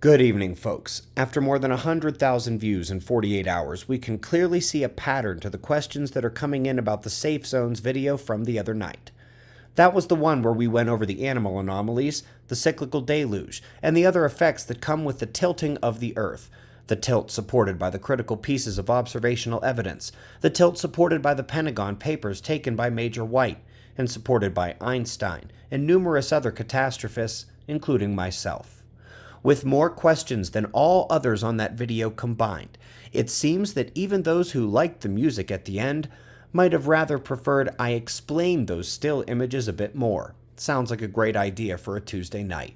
Good evening, folks. After more than 100,000 views in 48 hours, we can clearly see a pattern to the questions that are coming in about the Safe Zones video from the other night. That was the one where we went over the animal anomalies, the cyclical deluge, and the other effects that come with the tilting of the Earth. The tilt supported by the critical pieces of observational evidence, the tilt supported by the Pentagon papers taken by Major White, and supported by Einstein and numerous other catastrophists, including myself. With more questions than all others on that video combined, it seems that even those who liked the music at the end might have rather preferred I explained those still images a bit more. Sounds like a great idea for a Tuesday night.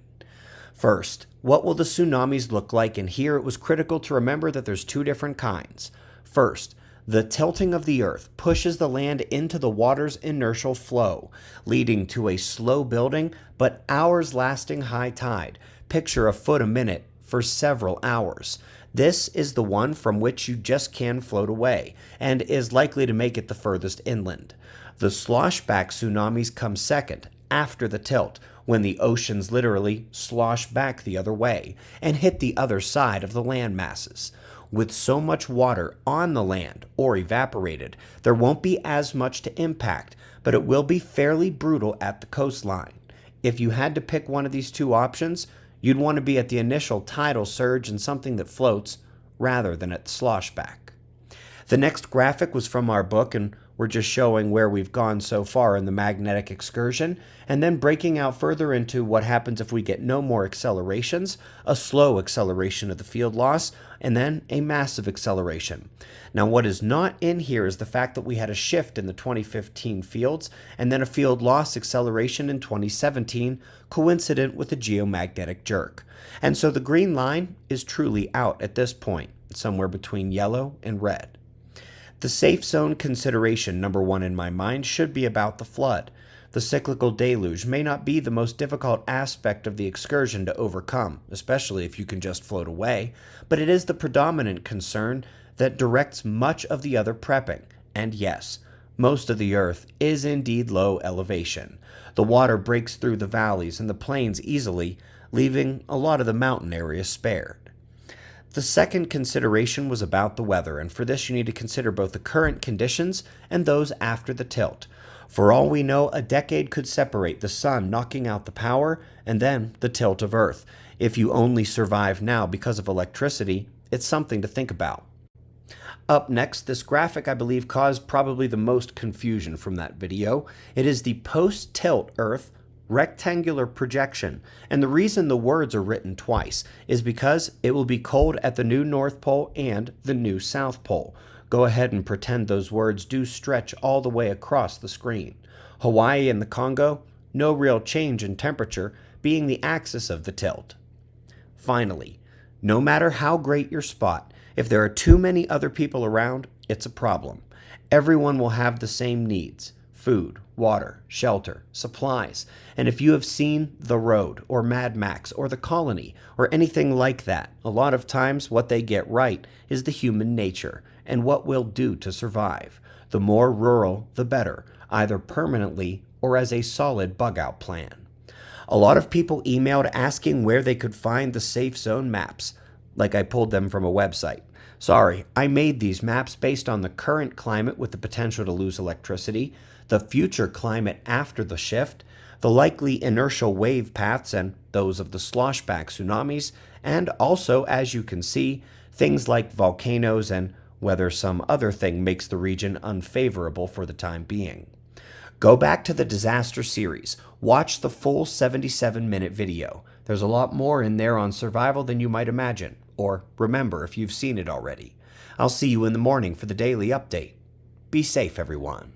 First, what will the tsunamis look like? And here it was critical to remember that there's two different kinds. First, the tilting of the Earth pushes the land into the water's inertial flow, leading to a slow building but hours-lasting high tide. Picture a foot a minute for several hours. This is the one from which you just can float away, and is likely to make it the furthest inland. The sloshback tsunamis come second, after the tilt, when the oceans literally slosh back the other way, and hit the other side of the land masses. With so much water on the land, or evaporated, there won't be as much to impact, but it will be fairly brutal at the coastline. If you had to pick one of these two options, you'd want to be at the initial tidal surge and something that floats, rather than at the sloshback. The next graphic was from our book, and we're just showing where we've gone so far in the magnetic excursion, and then breaking out further into what happens if we get no more accelerations, a slow acceleration of the field loss, and then a massive acceleration. Now, what is not in here is the fact that we had a shift in the 2015 fields, and then a field loss acceleration in 2017, coincident with a geomagnetic jerk. And so the green line is truly out at this point, somewhere between yellow and red. The safe zone consideration number one in my mind should be about the flood. The cyclical deluge may not be the most difficult aspect of the excursion to overcome, especially if you can just float away, but it is the predominant concern that directs much of the other prepping. And yes, most of the Earth is indeed low elevation. The water breaks through the valleys and the plains easily, leaving a lot of the mountain areas spared. The second consideration was about the weather, and for this you need to consider both the current conditions and those after the tilt. For all we know, a decade could separate the sun knocking out the power and then the tilt of Earth. If you only survive now because of electricity, it's something to think about. Up next, this graphic I believe caused probably the most confusion from that video. It is the post-tilt Earth rectangular projection, and the reason the words are written twice is because it will be cold at the new North Pole and the new South Pole. Go ahead and pretend those words do stretch all the way across the screen. Hawaii and the Congo, no real change in temperature, being the axis of the tilt. Finally, no matter how great your spot, if there are too many other people around, it's a problem. Everyone will have the same needs: food, water, shelter, supplies. And if you have seen The Road or Mad Max or The Colony or anything like that, a lot of times what they get right is the human nature and what we'll do to survive. The more rural, the better, either permanently or as a solid bug-out plan. A lot of people emailed asking where they could find the safe zone maps, like I pulled them from a website. Sorry, I made these maps based on the current climate with the potential to lose electricity, the future climate after the shift, the likely inertial wave paths and those of the sloshback tsunamis, and also, as you can see, things like volcanoes and whether some other thing makes the region unfavorable for the time being. Go back to the disaster series. Watch the full 77-minute video. There's a lot more in there on survival than you might imagine, or remember if you've seen it already. I'll see you in the morning for the daily update. Be safe, everyone.